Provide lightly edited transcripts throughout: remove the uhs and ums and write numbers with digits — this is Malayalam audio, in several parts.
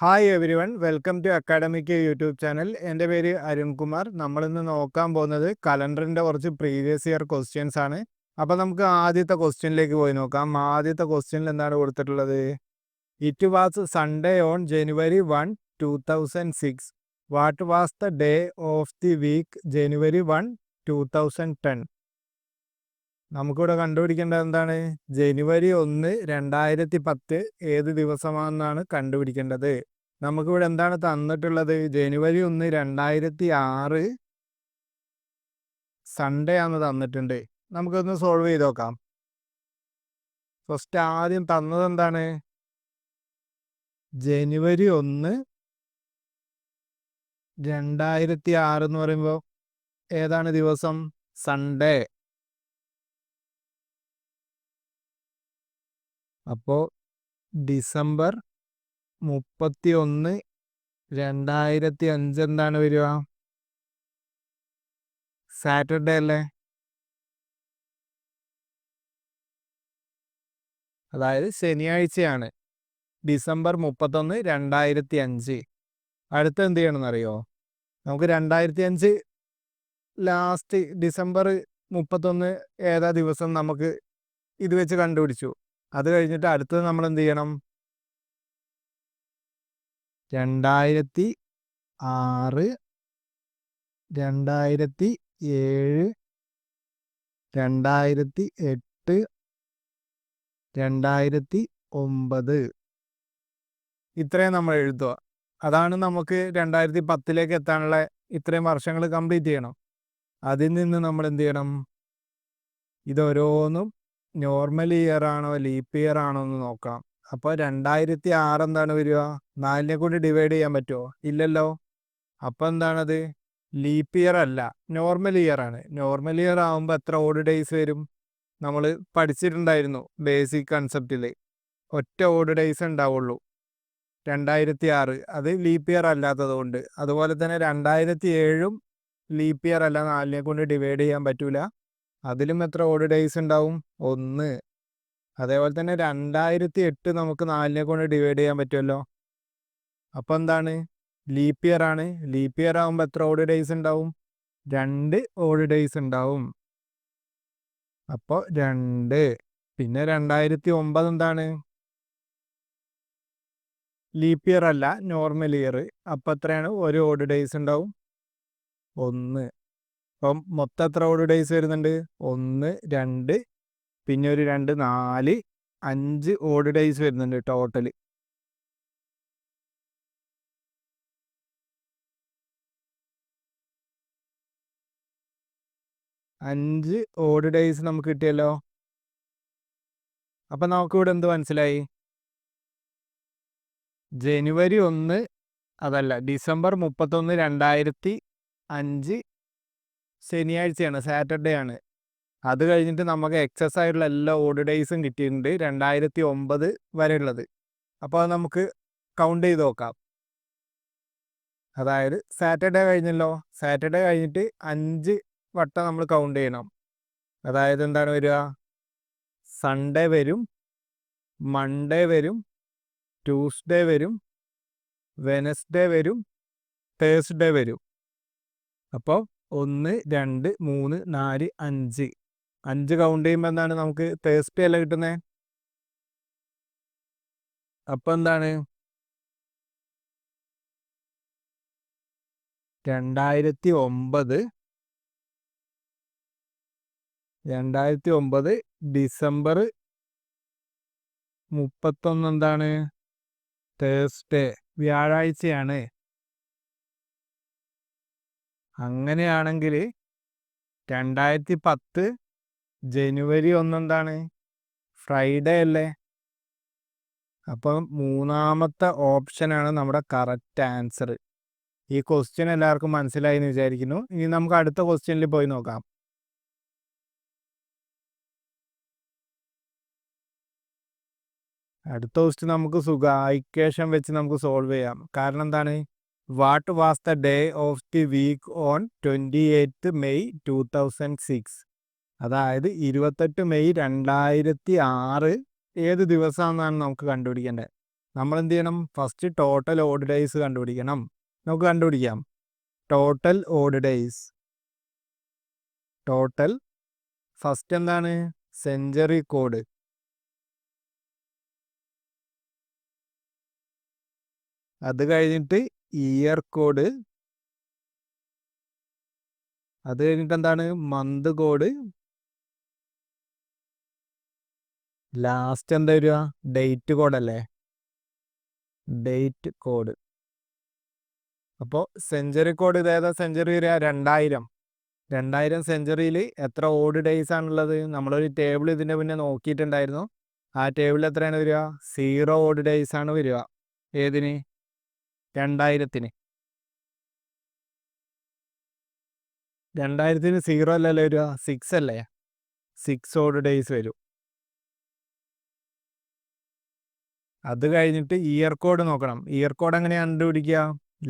Hi every one, welcome two academic YouTube channel. എൻ്റെ പേര് അരുൺകുമാർ. നമ്മളിന്ന് നോക്കാൻ പോകുന്നത് കലണ്ടറിൻ്റെ കുറച്ച് പ്രീവിയസ് ഇയർ ക്വസ്റ്റ്യൻസ് ആണ്. അപ്പോൾ നമുക്ക് ആദ്യത്തെ ക്വസ്റ്റ്യനിലേക്ക് പോയി നോക്കാം. ആദ്യത്തെ ക്വസ്റ്റ്യനിൽ എന്താണ് കൊടുത്തിട്ടുള്ളത്? It was Sunday on January 1, 2006. What was the day of the week January 1, 2010? നമുക്കിവിടെ കണ്ടുപിടിക്കേണ്ടത് എന്താണ്? ജനുവരി 1, 2010 ഏത് ദിവസമാണെന്നാണ് കണ്ടുപിടിക്കേണ്ടത്. നമുക്കിവിടെ എന്താണ് തന്നിട്ടുള്ളത്? ജനുവരി 1, 2006 സൺഡേ ആണ് തന്നിട്ടുണ്ട്. നമുക്കൊന്ന് സോൾവ് ചെയ്ത് നോക്കാം. ഫസ്റ്റ് ആദ്യം തന്നത് എന്താണ്? ജനുവരി 1, 2006 എന്ന് പറയുമ്പോൾ ഏതാണ് ദിവസം? സൺഡേ. അപ്പോൾ ഡിസംബർ 31, 2005 എന്താണ് വരിക? സാറ്റർഡേ അല്ലേ? അതായത് ശനിയാഴ്ചയാണ്. ഡിസംബർ 31, 2005. അടുത്ത എന്ത് ചെയ്യണമെന്നറിയോ? നമുക്ക് 2005 ലാസ്റ്റ് ഡിസംബർ 31 ഏതാ ദിവസം നമുക്ക് ഇത് വെച്ച് കണ്ടുപിടിച്ചു. അത് കഴിഞ്ഞിട്ട് അടുത്തത് നമ്മൾ എന്ത് ചെയ്യണം? 2006, 2007, 2008, 2009 ഇത്രയും നമ്മൾ എഴുതുക. അതാണ് നമുക്ക് 2010 എത്താനുള്ള ഇത്രയും വർഷങ്ങൾ കംപ്ലീറ്റ് ചെയ്യണം. അതിൽ നിന്ന് നമ്മൾ എന്ത് ചെയ്യണം? ഇതോരോന്നും നോർമൽ ഇയർ ആണോ ലീപ്പ് ഇയർ ആണോ എന്ന് നോക്കാം. അപ്പോൾ 2006 എന്താണ് വരിക? 4നെ കൊണ്ട് ഡിവൈഡ് ചെയ്യാൻ പറ്റുമോ? ഇല്ലല്ലോ. അപ്പോൾ എന്താണത്? ലീപ്പ് ഇയർ അല്ല, നോർമൽ ഇയർ ആണ്. നോർമൽ ഇയർ ആകുമ്പോൾ എത്ര ഓഡ് ഡേയ്സ് വരും? നമ്മൾ പഠിച്ചിട്ടുണ്ടായിരുന്നു ബേസിക് കൺസെപ്റ്റിൽ. ഒറ്റ ഓഡ് ഡേയ്സ് ഉണ്ടാവുള്ളൂ 2006. അത് ലീപ്പ് ഇയർ അല്ലാത്തത് കൊണ്ട്. അതുപോലെ തന്നെ 2007 ലീപ്പ് ഇയർ അല്ല, 4നെ കൊണ്ട് ഡിവൈഡ് ചെയ്യാൻ പറ്റൂല. അതിലും എത്ര ഓഡ് ഡേയ്സ് ഉണ്ടാവും? 1. അതേപോലെ തന്നെ 2008 നമുക്ക് 4നെ കൊണ്ട് ഡിവൈഡ് ചെയ്യാൻ പറ്റുമല്ലോ. അപ്പോൾ എന്താണ്? ലീപ്പ് ഇയർ ആണ്. ലീപ്പ് ഇയർ ആകുമ്പോൾ എത്ര ഓഡ് ഡേയ്സ് ഉണ്ടാവും? 2 ഓഡ് ഡേയ്സ് ഉണ്ടാവും. അപ്പോൾ 2. പിന്നെ 2009 എന്താണ്? ലീപ്പ് ഇയർ അല്ല, നോർമൽ ഇയർ. അപ്പോൾ എത്രയാണ്? 1 ഓഡ് ഡേയ്സ് ഉണ്ടാവും. 1. അപ്പം മൊത്തം എത്ര ഓഡ് ഡേയ്സ് വരുന്നുണ്ട്? 1, 2, പിന്നെ ഒരു 2, 4, 5 ഓഡ് ഡേയ്സ് വരുന്നുണ്ട് ടോട്ടൽ. 5 ഓഡ് ഡേയ്സ് നമുക്ക് കിട്ടിയല്ലോ. അപ്പം നമുക്കിവിടെ എന്ത് മനസ്സിലായി? ജനുവരി 1 അതല്ല, ഡിസംബർ 31, 2005 ശനിയാഴ്ചയാണ്, സാറ്റർഡേ ആണ്. അത് കഴിഞ്ഞിട്ട് നമുക്ക് എക്സസ് ആയിട്ടുള്ള എല്ലാ ഓഡ് ഡേയ്സും കിട്ടിയിട്ടുണ്ട് 2009 വരെ ഉള്ളത്. അപ്പോൾ അത് നമുക്ക് കൗണ്ട് ചെയ്ത് നോക്കാം. അതായത് സാറ്റർഡേ കഴിഞ്ഞല്ലോ. സാറ്റർഡേ കഴിഞ്ഞിട്ട് 5 വട്ടം നമ്മൾ കൗണ്ട് ചെയ്യണം. അതായത് എന്താണ് വരിക? സൺഡേ വരും, മൺഡേ വരും, ട്യൂസ്ഡേ വരും, വെനസ്ഡേ വരും, തേഴ്സ്ഡേ വരും. അപ്പോൾ 1, 2, 3, 4, 5 5 കൗണ്ട് ചെയ്യുമ്പോൾ എന്താണ് നമുക്ക് തേഴ്സ്ഡേ അല്ല കിട്ടുന്നത്? അപ്പോൾ എന്താണ്? 2009 ഡിസംബർ 31 എന്താണ്? തേഴ്സ്ഡേ, വ്യാഴാഴ്ചയാണ്. അങ്ങനെയാണെങ്കിൽ 2010 ജനുവരി 1 എന്താണ്? ഫ്രൈഡേ അല്ലേ? അപ്പം മൂന്നാമത്തെ ഓപ്ഷനാണ് നമ്മുടെ കറക്റ്റ് ആൻസർ. ഈ ക്വസ്റ്റ്യൻ എല്ലാവർക്കും മനസ്സിലായി എന്ന് വിചാരിക്കുന്നു. ഇനി നമുക്ക് അടുത്ത ക്വസ്റ്റ്യനിൽ പോയി നോക്കാം. അടുത്ത ക്വസ്റ്റ്യൻ നമുക്ക് ഇക്വേഷൻ വെച്ച് നമുക്ക് സോൾവ് ചെയ്യാം. കാരണം എന്താണ്? What was the day of the week on 28 May 2006? അതായത് 28 മെയ് 2006 ഏത് ദിവസമാണെന്നാണ് നമുക്ക് കണ്ടുപിടിക്കേണ്ടത്. നമ്മൾ എന്ത് ചെയ്യണം? ഫസ്റ്റ് ടോട്ടൽ ഓഡ് ഡേയ്സ് കണ്ടുപിടിക്കണം. നമുക്ക് കണ്ടുപിടിക്കാം. Total odd days. Total first എന്താണ്? Century code. അത് കഴിഞ്ഞിട്ട് ഇയർ കോഡ്. അത് കഴിഞ്ഞിട്ട് എന്താണ്? Month code. ലാസ്റ്റ് എന്താ വരിക? ഡേറ്റ് കോഡല്ലേ? Date code. അപ്പോൾ സെഞ്ചുറി കോഡ് ഇതേതാ സെഞ്ചുറി വരിക? 2000. 2000 സെഞ്ചുറിയിൽ എത്ര ഓഡ് ഡേയ്സ് ആണുള്ളത്? നമ്മളൊരു ടേബിൾ ഇതിൻ്റെ മുന്നേ നോക്കിയിട്ടുണ്ടായിരുന്നു. ആ ടേബിളിൽ എത്രയാണ് വരിക? 0 ഓഡ് ഡേയ്സ് ആണ് വരിക. ഏതിന്? 2000-ന്. 2000-ന് 0 അല്ലല്ലോ വരിക, 6 അല്ലേ? 6 ഓഡ് ഡേയ്സ് വരും. അത് കഴിഞ്ഞിട്ട് ഇയർ കോഡ് നോക്കണം. ഇയർ കോഡ് എങ്ങനെയാണ് കണ്ടുപിടിക്കുക?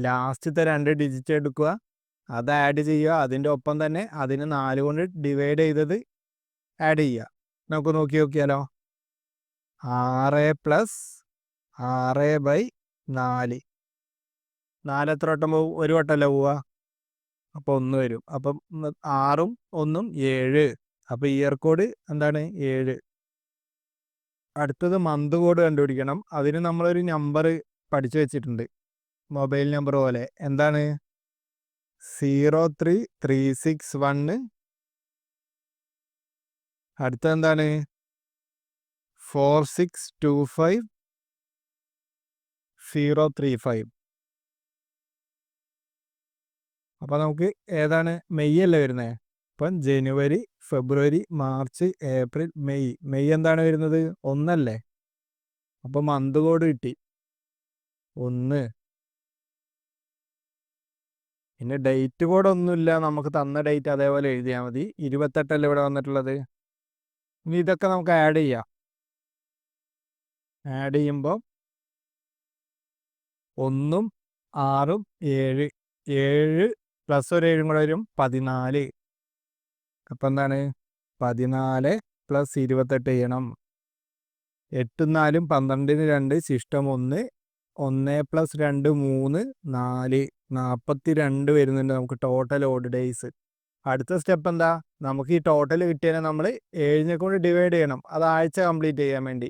ലാസ്റ്റത്തെ 2 ഡിജിറ്റ് എടുക്കുക, അത് ആഡ് ചെയ്യുക, അതിൻ്റെ ഒപ്പം തന്നെ അതിന് 4 കൊണ്ട് ഡിവൈഡ് ചെയ്തത് ആഡ് ചെയ്യുക. നമുക്ക് നോക്കിയാലോ. 6+6/4. 4 എത്ര വട്ടം പോവും? ഒരു വട്ടമല്ലേ പോവുക? അപ്പോൾ 1 വരും. അപ്പം 6ഉം 1ഉം 7. അപ്പോൾ ഇയർ കോഡ് എന്താണ്? 7. അടുത്തത് മന്ത് കോഡ് കണ്ടുപിടിക്കണം. അതിന് നമ്മളൊരു നമ്പർ പഠിച്ചു വെച്ചിട്ടുണ്ട്, മൊബൈൽ നമ്പർ പോലെ. എന്താണ്? 03361. അടുത്തെന്താണ്? 4625035. അപ്പോൾ നമുക്ക് ഏതാണ്? മെയ് അല്ലേ വരുന്നത്? അപ്പം ജനുവരി, February, March, April, May. May എന്താണ് വരുന്നത്? 1 അല്ലേ? അപ്പോൾ മന്ത് കോഡ് കിട്ടി 1. പിന്നെ ഡേറ്റ് കോഡ് ഒന്നുമില്ല, നമുക്ക് തന്ന ഡേറ്റ് അതേപോലെ എഴുതിയാൽ മതി. 28 അല്ലേ ഇവിടെ വന്നിട്ടുള്ളത്. ഇനി ഇതൊക്കെ നമുക്ക് ആഡ് ചെയ്യാം. ആഡ് ചെയ്യുമ്പോൾ 1ഉം 6ഉം 7. 7 പ്ലസ് ഒരു 7 കൂടെ വരും 14. അപ്പം എന്താണ്? 14 + 28 ചെയ്യണം. 8ഉം 4ഉം 12-ന് 2 ശിഷ്ടം 1. 1 + 2 3 4. 42 വരുന്നുണ്ട് നമുക്ക് ടോട്ടൽ ഓഡ് ഡേയ്സ്. അടുത്ത സ്റ്റെപ്പ് എന്താ? നമുക്ക് ഈ ടോട്ടൽ കിട്ടിയതിനെ നമ്മൾ 7നെ കൊണ്ട് ഡിവൈഡ് ചെയ്യണം, അത് ആഴ്ച കംപ്ലീറ്റ് ചെയ്യാൻ വേണ്ടി.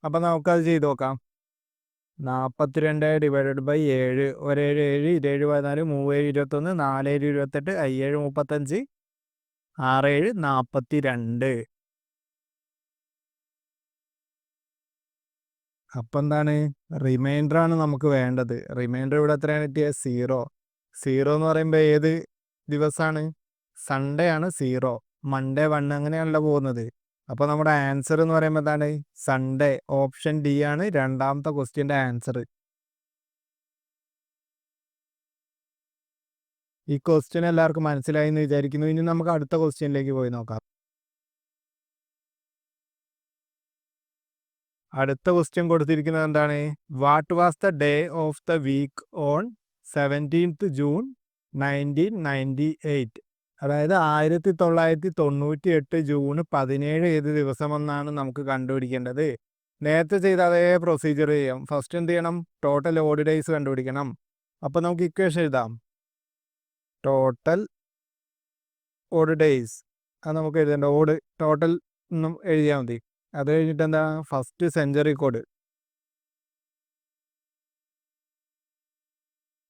അപ്പം നമുക്കത് ചെയ്ത് നോക്കാം. 42 ÷ 7. 1 7 7, 7 14, 3 7 21, 4 7 28, 5 7 35, 6 7 42. അപ്പം എന്താണ്? റിമൈൻഡർ ആണ് നമുക്ക് വേണ്ടത്. റിമൈൻഡർ ഇവിടെ എത്രയാണ് കിട്ടിയത്? 0. 0 എന്ന് പറയുമ്പോൾ ഏത് ദിവസമാണ്? സൺഡേ ആണ് 0. മൺഡേ 1 അങ്ങനെയാണല്ലോ പോകുന്നത്. അപ്പോൾ നമ്മുടെ ആൻസർ എന്ന് പറയുമ്പോൾ എന്താണ്? സൺഡേ. ഓപ്ഷൻ ഡി ആണ് രണ്ടാമത്തെ ക്വസ്റ്റ്യൻ്റെ ആൻസർ. ഈ ക്വസ്റ്റ്യൻ എല്ലാവർക്കും മനസ്സിലായി എന്ന് വിചാരിക്കുന്നു. ഇനി നമുക്ക് അടുത്ത ക്വസ്റ്റ്യനിലേക്ക് പോയി നോക്കാം. അടുത്ത ക്വസ്റ്റ്യൻ കൊടുത്തിരിക്കുന്നത് എന്താണ്? What was the day of the week on 17th June 1998? അതായത് 1998 ജൂൺ 17 ഏത് ദിവസമെന്നാണ് നമുക്ക് കണ്ടുപിടിക്കേണ്ടത്. നേരത്തെ ചെയ്ത അതേ പ്രൊസീജിയർ ചെയ്യാം. ഫസ്റ്റ് എന്ത് ചെയ്യണം? ടോട്ടൽ ഓഡ് ഡേയ്സ് കണ്ടുപിടിക്കണം. അപ്പോൾ നമുക്ക് ഇക്വേഷൻ എഴുതാം. ടോട്ടൽ ഓഡ് ഡേയ്സ് അത് നമുക്ക് എഴുതേണ്ട. ഓഡ് ടോട്ടൽ എന്നും എഴുതിയാൽ മതി. അത് കഴിഞ്ഞിട്ട് എന്താ? First century code.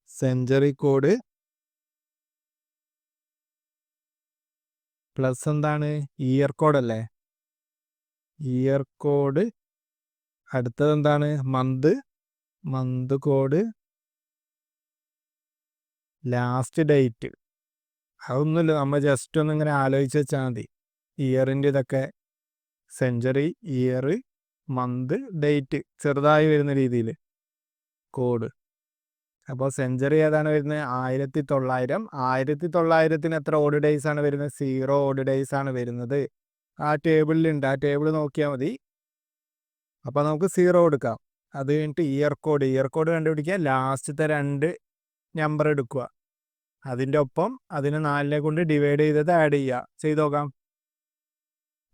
Century code plus എന്താണ്? ഇയർ കോഡ് അല്ലേ? Year code. അടുത്തത് എന്താണ്? Month code. Last date. അതൊന്നുമില്ല, നമ്മൾ ജസ്റ്റ് ഒന്ന് ഇങ്ങനെ ആലോചിച്ച് വെച്ചാൽ മതി. ഇയറിൻ്റെ ഇതൊക്കെ സെഞ്ചുറി, ഇയർ, മന്ത്, ഡേറ്റ് ചെറുതായി വരുന്ന രീതിയിൽ കോഡ്. അപ്പോൾ സെഞ്ചുറി ഏതാണ് വരുന്നത്? 1900. 1900-ന് എത്ര ഓഡ് ഡേയ്സ് ആണ് വരുന്നത്? 0 ഓഡ് ഡേയ്സ് ആണ് വരുന്നത്. ആ ടേബിളിലുണ്ട്, ആ ടേബിൾ നോക്കിയാൽ മതി. അപ്പോൾ നമുക്ക് 0 കൊടുക്കാം. അത് കഴിഞ്ഞിട്ട് ഇയർ കോഡ് കണ്ടുപിടിക്കുക. ലാസ്റ്റത്തെ 2 നമ്പർ എടുക്കുക, അതിൻ്റെ ഒപ്പം അതിന് 4നെ കൊണ്ട് ഡിവൈഡ് ചെയ്തത് ആഡ് ചെയ്യുക. ചെയ്ത് നോക്കാം.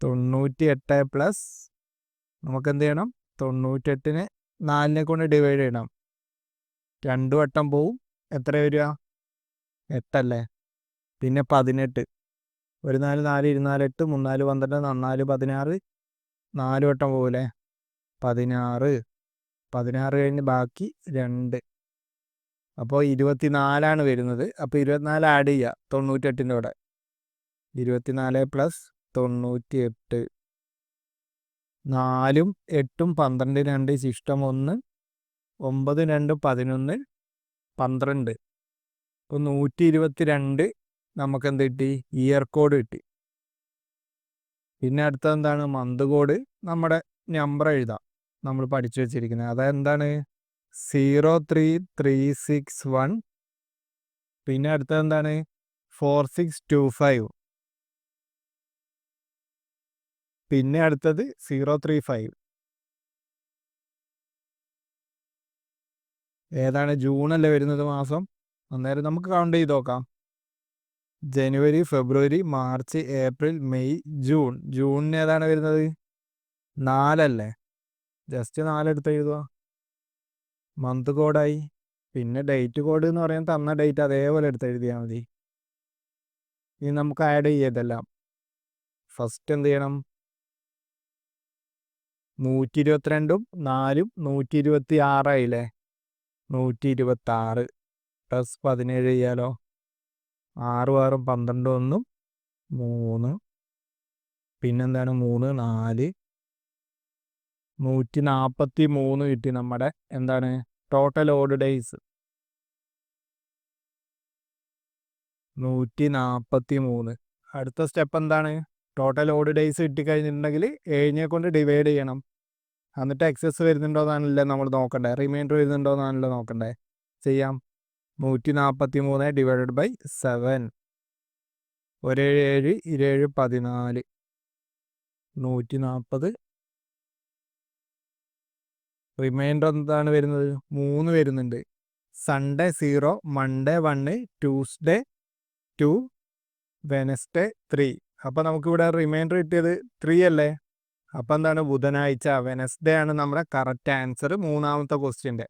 98 പ്ലസ് നമുക്ക് എന്ത് ചെയ്യണം? 98-നെ 4നെ കൊണ്ട് ഡിവൈഡ് ചെയ്യണം. 2 വട്ടം പോവും. എത്ര വരിക? 8 അല്ലേ? പിന്നെ 18. 1 4 4 24 8 3 4 12 4 16 4 വട്ടം പോകൂലേ? 16. 16 കഴിഞ്ഞ് ബാക്കി 2. അപ്പോൾ 24 വരുന്നത്. അപ്പോൾ 24 ആഡ് ചെയ്യുക 98ൻ്റെ കൂടെ. 24 പ്ലസ് 98. 4ഉം 8ഉം 12 2 ശിഷ്ടം 1 9 2 11 12. അപ്പോൾ 122 നമുക്ക് എന്ത് കിട്ടി? ഇയർ കോഡ് കിട്ടി. പിന്നെ അടുത്തത് എന്താണ്? Month code. നമ്മുടെ നമ്പർ എഴുതാം, നമ്മൾ പഠിച്ചു വെച്ചിരിക്കുന്നത്. അതെന്താണ്? 03361. പിന്നെ അടുത്തത് എന്താണ്? 4625. പിന്നെ അടുത്തത് 035. ഏതാണ്? ജൂണല്ലേ വരുന്നത് മാസം. അന്നേരം നമുക്ക് കൗണ്ട് ചെയ്ത് നോക്കാം. January, February, March, April, May, June. ജൂണിന് ഏതാണ് വരുന്നത്? 4 അല്ലേ? ജസ്റ്റ് 4 എടുത്ത് എഴുതുക. മന്ത് കോഡായി. പിന്നെ ഡേറ്റ് കോഡ് എന്ന് പറയാൻ തന്ന ഡേറ്റ് അതേപോലെ എടുത്ത് എഴുതിയാൽ മതി. ഇനി നമുക്ക് ആഡ് ചെയ്തതെല്ലാം. ഫസ്റ്റ് എന്ത് ചെയ്യണം? 122ഉം 4ഉം 126 ആയില്ലേ? 126 പ്ലസ് 17 ചെയ്യാലോ? 6 6 12 1 3. പിന്നെന്താണ്? 3 4 143 കിട്ടി നമ്മുടെ എന്താണ് ടോട്ടൽ ഓഡ് ഡേയ്സ്. 143. അടുത്ത സ്റ്റെപ്പ് എന്താണ്? ടോട്ടൽ ഓഡ് ഡേയ്സ് കിട്ടിക്കഴിഞ്ഞിട്ടുണ്ടെങ്കിൽ 7നെ കൊണ്ട് ഡിവൈഡ് ചെയ്യണം. എന്നിട്ട് എക്സസ് വരുന്നുണ്ടോ എന്നാണല്ലേ നമ്മൾ നോക്കണ്ടേ, റിമൈൻഡർ വരുന്നുണ്ടോ എന്നാണല്ലോ നോക്കണ്ടേ. ചെയ്യാം. 143 ഡിവൈഡഡ് ബൈ 7. 1 7 7 14. 140. റിമൈൻഡർ എന്താണ് വരുന്നത്? 3 വരുന്നുണ്ട്. Sunday 0, Monday 1, Tuesday 2, Wednesday 3. അപ്പോൾ നമുക്കിവിടെ റിമൈൻഡർ കിട്ടിയത് 3 അല്ലേ? അപ്പം എന്താണ്? ബുധനാഴ്ച, വെനസ്ഡേ ആണ് നമ്മുടെ കറക്റ്റ് ആൻസർ മൂന്നാമത്തെ ക്വസ്റ്റ്യൻ്റെ.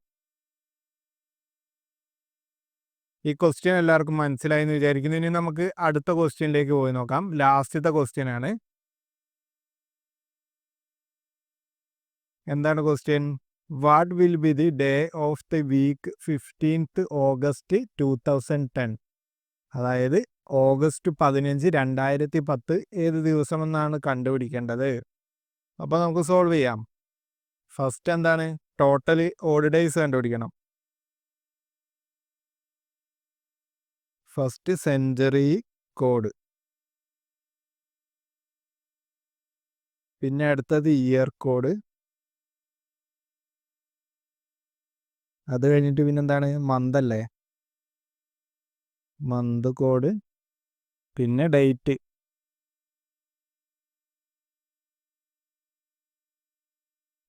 ഈ ക്വസ്റ്റ്യൻ എല്ലാവർക്കും മനസ്സിലായി എന്ന് വിചാരിക്കുന്നു. ഇനി നമുക്ക് അടുത്ത ക്വസ്റ്റ്യനിലേക്ക് പോയി നോക്കാം. ലാസ്റ്റത്തെ ക്വസ്റ്റ്യൻ ആണ്. എന്താണ് question? What will be the day of the week 15th August 2010? അതായത് ഓഗസ്റ്റ് 15 2010 ഏത് ദിവസമെന്നാണ് കണ്ടുപിടിക്കേണ്ടത്. അപ്പോൾ നമുക്ക് സോൾവ് ചെയ്യാം. ഫസ്റ്റ് എന്താണ്? ടോട്ടൽ ഓഡ് ഡേയ്സ് കണ്ടുപിടിക്കണം. First century code. പിന്നെ അടുത്തത് ഇയർ കോഡ്. അത് കഴിഞ്ഞിട്ട് പിന്നെന്താണ്? മന്ത് അല്ലേ? Month code. പിന്നെ ഡേറ്റ്.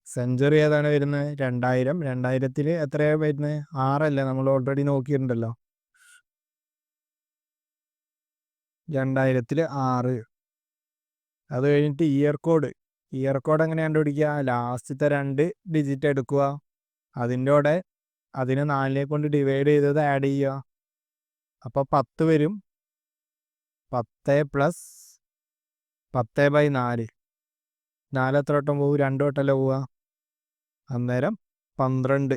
സെഞ്ചുറി ഏതാണ് വരുന്നത്? 2000. 2000 എത്രയാണ് വരുന്നത്? 6 അല്ലേ? നമ്മൾ ഓൾറെഡി നോക്കിയിട്ടുണ്ടല്ലോ. 2000 6. അത് കഴിഞ്ഞിട്ട് ഇയർ കോഡ്. ഇയർ കോഡ് എങ്ങനെ കണ്ടുപിടിക്കുക? ലാസ്റ്റത്തെ 2 ഡിജിറ്റ് എടുക്കുക, അതിൻ്റെ കൂടെ അതിനെ 4നെ കൊണ്ട് ഡിവൈഡ് ചെയ്തത് ആഡ് ചെയ്യുക. അപ്പോൾ 10 വരും. 10 പ്ലസ് 10/4. 4 എത്ര വട്ടം പോകും? 2 വട്ടമല്ലേ പോവുക. അന്നേരം 12.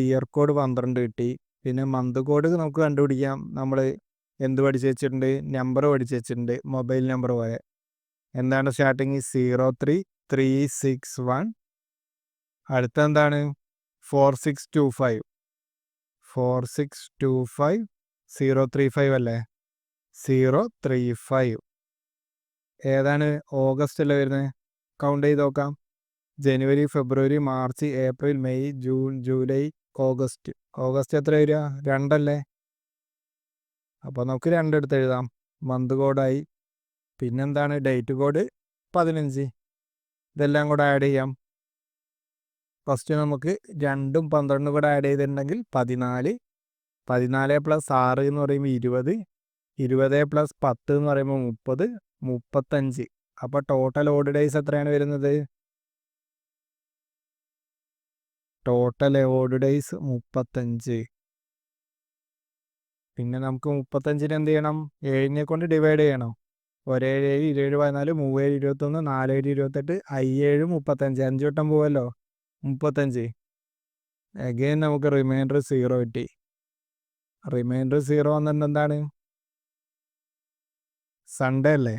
ഇയർ കോഡ് 12 കിട്ടി. പിന്നെ മന്ത് കോഡ് നമുക്ക് കണ്ടുപിടിക്കാം. നമ്മൾ എന്ത് പഠിച്ചു വെച്ചിട്ടുണ്ട്? നമ്പർ പഠിച്ചു വെച്ചിട്ടുണ്ട്, മൊബൈൽ നമ്പർ പോലെ. എന്താണ് സ്റ്റാർട്ടിങ്? 03361. അടുത്ത എന്താണ്? 4625. 4625. 035 അല്ലേ? 035. ഏതാണ്? ഓഗസ്റ്റ് അല്ലേ വരുന്നത്? കൗണ്ട് ചെയ്ത് നോക്കാം. January, February, March, April, May, June, July, August. August എത്ര വരിക? 2 അല്ലേ? അപ്പോൾ നമുക്ക് 2 എടുത്ത് എഴുതാം. മന്ത് കോഡായി. പിന്നെന്താണ്? Date code 15. ഇതെല്ലാം കൂടെ ആഡ് ചെയ്യാം. ഫസ്റ്റ് നമുക്ക് 2ഉം 12 കൂടെ ആഡ് ചെയ്തിട്ടുണ്ടെങ്കിൽ 14. 14 പ്ലസ് 6 എന്ന് പറയുമ്പോൾ 20. 20 പ്ലസ് 10 എന്ന് പറയുമ്പോൾ 30. 35. അപ്പോൾ ടോട്ടൽ ഓഡ് ഡേയ്സ് എത്രയാണ് വരുന്നത്? Total odd days 35. പിന്നെ നമുക്ക് 35ന് എന്ത് ചെയ്യണം? 7നെ കൊണ്ട് ഡിവൈഡ് ചെയ്യണം. 1 7 7 27 14 3 7 21 4 7 28 7 35 5 വട്ടം പോവല്ലോ 35. അഗെയിൻ നമുക്ക് റിമൈൻഡർ 0 കിട്ടി. റിമൈൻഡർ 0 വന്നിട്ട് എന്താണ്? സൺഡേ അല്ലേ?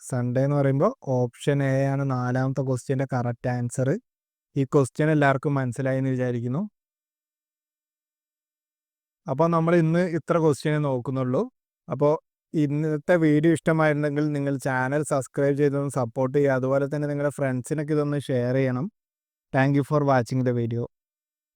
സൺഡേ എന്ന് പറയുമ്പോൾ ഓപ്ഷൻ എ ആണ് 4ാമത്തെ ക്വസ്റ്റ്യൻ്റെ കറക്റ്റ് ആൻസർ. ഈ ക്വസ്റ്റ്യൻ എല്ലാവർക്കും മനസ്സിലായി എന്ന് വിചാരിക്കുന്നു. അപ്പോൾ നമ്മൾ ഇന്ന് ഇത്ര ക്വസ്റ്റ്യനെ നോക്കുന്നുള്ളൂ. അപ്പോൾ ഇന്നത്തെ വീഡിയോ ഇഷ്ടമായിരുന്നെങ്കിൽ നിങ്ങൾ ചാനൽ സബ്സ്ക്രൈബ് ചെയ്തൊന്ന് സപ്പോർട്ട് ചെയ്യുക. അതുപോലെ തന്നെ നിങ്ങളുടെ ഫ്രണ്ട്സിനൊക്കെ ഇതൊന്ന് ഷെയർ ചെയ്യണം. Thank you for watching the video.